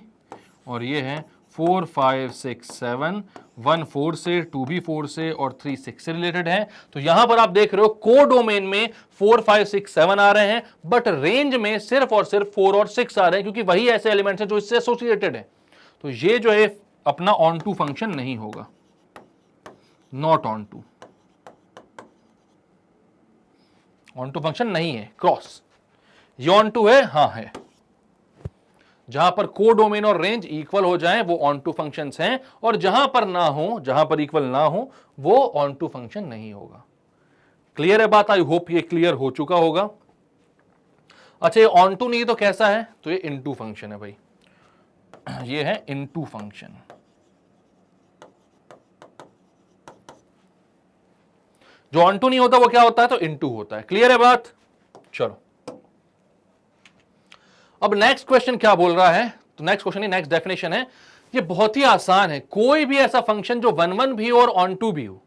और ये है 4 5 6 7, 1 4 से, 2 भी 4 से, और 3 6 से रिलेटेड है। तो यहां पर आप देख रहे हो को डोमेन में 4 5 6 7 आ रहे हैं, बट रेंज में सिर्फ और सिर्फ 4 और 6 आ रहे हैं, क्योंकि वही ऐसे एलिमेंट्स हैं जो इससे एसोसिएटेड है। तो ये जो है अपना ऑन टू फंक्शन नहीं होगा, not onto, onto function नहीं है। क्रॉस ये ऑन टू है, हाँ है, जहां पर को डोमेन और रेंज इक्वल हो जाएं वो ऑन टू फंक्शंस हैं, और जहां पर ना हो, जहां पर इक्वल ना हो, वो ऑन टू फंक्शन नहीं होगा। क्लियर है बात? आई होप ये क्लियर हो चुका होगा। अच्छा, ये ऑन टू नहीं तो कैसा है? तो ये इनटू फंक्शन है भाई, ये है इनटू फंक्शन। जो ऑन टू नहीं होता वो क्या होता है? तो इनटू होता है। क्लियर है बात? चलो, अब नेक्स्ट क्वेश्चन क्या बोल रहा है? तो नेक्स्ट क्वेश्चन ही नेक्स्ट डेफिनेशन है, ये बहुत ही आसान है। कोई भी ऐसा फंक्शन जो 1 1 भी हो और ऑन टू भी हो,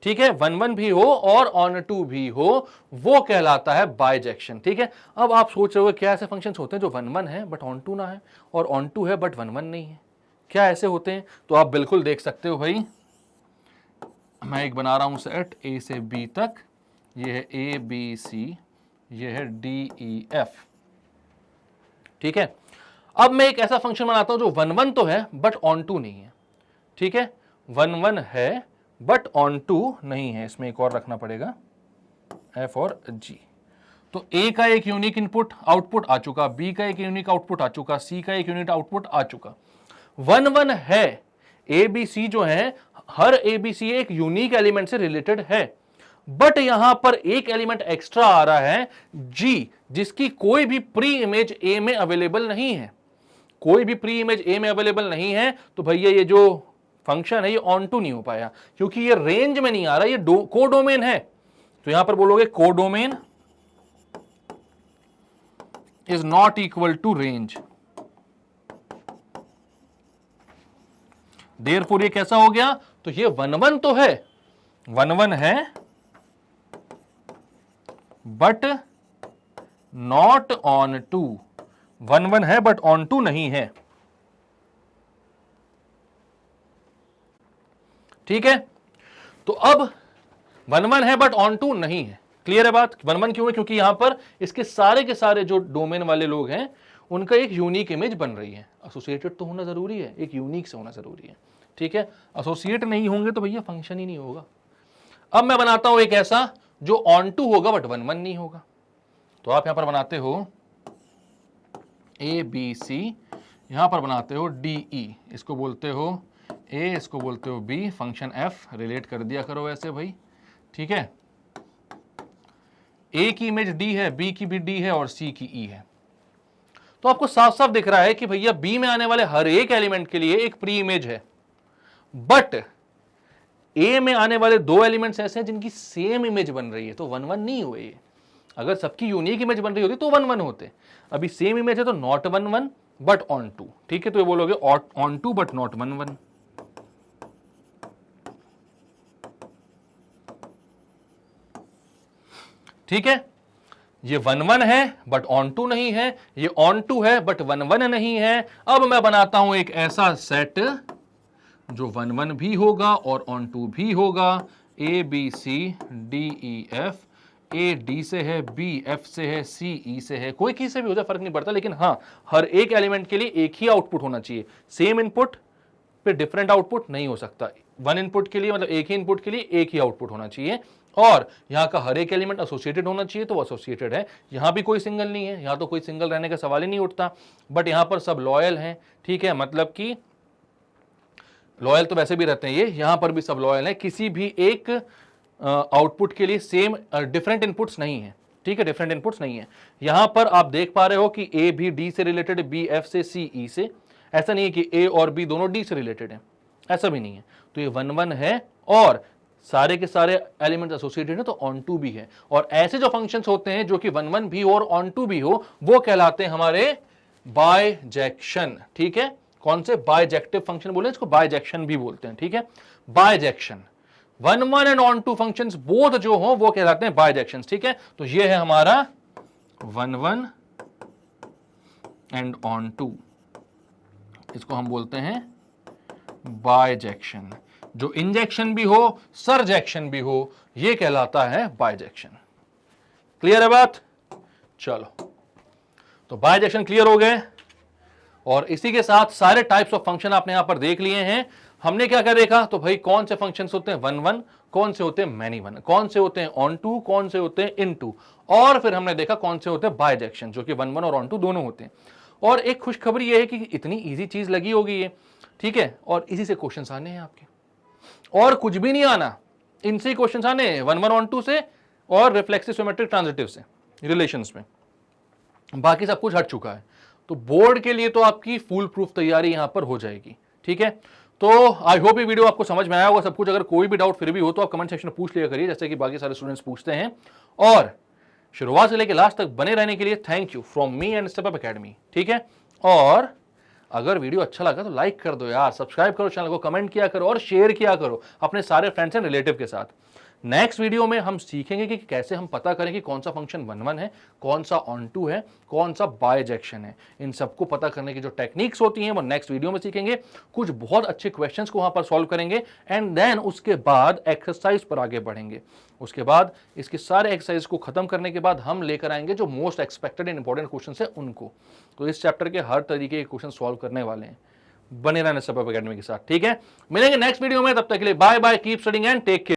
ठीक है, 1 1 भी हो और ऑन टू भी हो, वो कहलाता है बाइजेक्शन, ठीक है। अब आप सोच रहे हो क्या ऐसे फंक्शंस होते हैं जो 1 1 है बट ऑन टू ना है, और ऑन टू है बट 1 1 नहीं है? क्या ऐसे होते हैं? तो आप बिल्कुल देख सकते हो भाई, मैं एक बना रहा हूं सेट a से b तक, ये है a b c, ये है d e f, ठीक है। अब मैं एक ऐसा फंक्शन बनाता हूं जो 1 1 तो है बट ऑन टू नहीं है, ठीक है, 1 1 है बट ऑन टू नहीं है, इसमें एक और रखना पड़ेगा f और g। तो a का एक यूनिक इनपुट आउटपुट आ चुका, b का एक यूनिक आउटपुट आ चुका, c का एक यूनिक आउटपुट आ चुका। 1 1 है, a b c जो है, हर a b c एक यूनिक एलिमेंट से रिलेटेड है, बट यहां पर एक एलिमेंट एक्स्ट्रा आ रहा है g, जिसकी कोई भी प्री इमेज a में अवेलेबल नहीं है, कोई भी प्री इमेज a में अवेलेबल नहीं है। तो भैया ये जो फंक्शन है ये ऑन टू नहीं हो पाया, क्योंकि ये रेंज में नहीं आ रहा, ये को डोमेन है। तो यहां पर बोलोगे को domain is not equal to range, therefore ये कैसा हो गया? तो ये 1 1 तो है, 1 1 है बट नॉट ऑन टू, 1 1 है बट ऑन टू नहीं है, ठीक है। तो अब 1 1 है बट ऑन टू नहीं है, क्लियर है बात? 1 1 क्यों है? क्योंकि यहां पर इसके सारे के सारे जो डोमेन वाले लोग हैं उनका एक यूनिक इमेज बन रही है। एसोसिएटेड तो होना जरूरी है, एक यूनिक से होना जरूरी है, ठीक है। एसोसिएट नहीं होंगे तो भैया फंक्शन ही नहीं होगा। अब मैं बनाता हूं एक ऐसा जो ऑन टू होगा बट 1 1 नहीं होगा। तो आप यहां पर बनाते हो ए बी सी, यहां पर बनाते हो डी ई, इसको बोलते हो ए, इसको बोलते हो बी, फंक्शन एफ रिलेट कर दिया करो ऐसे भाई, ठीक है। ए की इमेज डी है, बी की भी डी है और सी की ई है। तो आपको साफ साफ दिख रहा है कि भैया बी में आने वाले हर एक एलिमेंट के लिए एक प्री इमेज है, बट ए में आने वाले दो एलिमेंट्स ऐसे हैं जिनकी सेम इमेज बन रही है, तो 1 1 नहीं हुए ये। अगर सबकी यूनिक इमेज बन रही होती तो 1 1 होते। अभी सेम इमेज है तो नॉट 1 1 बट ऑन टू, ठीक है। तो ये बोलोगे ऑन टू बट नॉट 1 1, ठीक है। ये 1 1 है बट ऑन टू नहीं है, ये ऑन टू है बट 1 1 नहीं है। अब मैं बनाता हूं एक ऐसा सेट जो 1 1 भी होगा और ऑन टू भी होगा। A B C D E F, A D से है, बी एफ से है, सी ई से है, कोई की से भी हो जाए फर्क नहीं पड़ता, लेकिन हाँ हर एक एलिमेंट के लिए एक ही आउटपुट होना चाहिए। सेम इनपुट पे डिफरेंट आउटपुट नहीं हो सकता। 1 इनपुट के लिए मतलब एक ही इनपुट के लिए एक ही आउटपुट होना चाहिए, और यहां का हर एक एलिमेंट एसोसिएटेड होना चाहिए, तो वो एसोसिएटेड है। यहां भी कोई सिंगल नहीं है, यहां तो कोई सिंगल रहने का सवाल ही नहीं उठता, बट यहां पर सब लॉयल हैं, ठीक है। मतलब कि लॉयल तो वैसे भी रहते हैं ये, यहां पर भी सब लॉयल है, किसी भी एक आउटपुट के लिए सेम डिफरेंट इनपुट्स नहीं है, ठीक है, डिफरेंट इनपुट्स नहीं है। यहां पर आप देख पा रहे हो कि ए भी डी से रिलेटेड, बी एफ से, सी ई से। ऐसा नहीं है कि ए और बी दोनों डी से रिलेटेड है, ऐसा भी नहीं है। तो ये 1 1 है और सारे के सारे एलिमेंट्स एसोसिएटेड है, तो ऑन टू भी है। और ऐसे जो फंक्शंस होते हैं जो कि 1 1 भी हो और ऑन टू भी हो, वो कहलाते हैं हमारे बायजेक्शन, ठीक है। कौन से? बायजेक्टिव फंक्शन बोले इसको, बायजेक्शन भी बोलते हैं, ठीक है। Bijection 1 1 and onto functions both जो हो वो कहलाते हैं बायजेक्शंस, ठीक है। तो ये है हमारा 1 1 एंड ऑन टू, इसको हम बोलते हैं बायजेक्शन। जो इंजेक्शन भी हो, सरजेक्शन भी हो, ये कहलाता है बायजेक्शन। क्लियर है बात? चलो, तो बायजेक्शन क्लियर हो गए, और इसी के साथ सारे टाइप्स ऑफ फंक्शन आपने यहां पर देख लिए हैं। हमने क्या क्या देखा? तो भाई कौन से फंक्शंस होते हैं 1 1, कौन से होते हैं मैनी 1, कौन से होते हैं ऑन टू, कौन से होते हैं इन टू, और फिर हमने देखा कौन से होते हैं बायजेक्शन, जो कि 1 1 और ऑन टू दोनों होते हैं। और एक खुशखबरी यह है कि इतनी इजी चीज लगी होगी ये, ठीक है, और इसी से क्वेश्चंस आने हैं आपके, और कुछ भी नहीं आना, इनसे क्वेश्चंस आने हैं 1 1 ऑन टू से और रिफ्लेक्सिव सिमेट्रिक ट्रांजिटिव से रिलेशंस में, बाकी सब कुछ हट चुका है। तो बोर्ड के लिए तो आपकी फुल प्रूफ तैयारी यहां पर हो जाएगी, ठीक है। तो आई होप ये वीडियो आपको समझ में आया होगा सब कुछ। अगर कोई भी डाउट फिर भी हो तो आप कमेंट सेक्शन में पूछ लिया करिए, जैसे कि बाकी सारे स्टूडेंट्स पूछते हैं। और शुरुआत से लेकर लास्ट तक बने रहने के लिए thank you from me and step up academy, ठीक है। और अगर वीडियो अच्छा लगा तो लाइक कर दो यार, सब्सक्राइब करो चैनल को, कमेंट किया करो और शेयर किया करो अपने सारे फ्रेंड्स एंड रिलेटिव के साथ। नेक्स्ट वीडियो में हम सीखेंगे कि कैसे हम पता करें कि कौन सा फंक्शन 1 1 है, कौन सा ऑन टू है, कौन सा बायजेक्शन है। इन सबको पता करने की जो टेक्निक्स होती हैं वो नेक्स्ट वीडियो में सीखेंगे। कुछ बहुत अच्छे क्वेश्चंस को वहां पर सॉल्व करेंगे, एंड देन उसके बाद एक्सरसाइज पर आगे बढ़ेंगे। उसके बाद इसके सारे एक्सरसाइज को खत्म करने के बाद हम लेकर आएंगे जो most expected and important question है उनको। तो इस चैप्टर के हर तरीके के क्वेश्चन सॉल्व करने वाले हैं। बने रहना स्टेप अप एकेडमी के साथ, ठीक है। मिलेंगे नेक्स्ट वीडियो में, तब तक के लिए bye bye, keep studying and take care.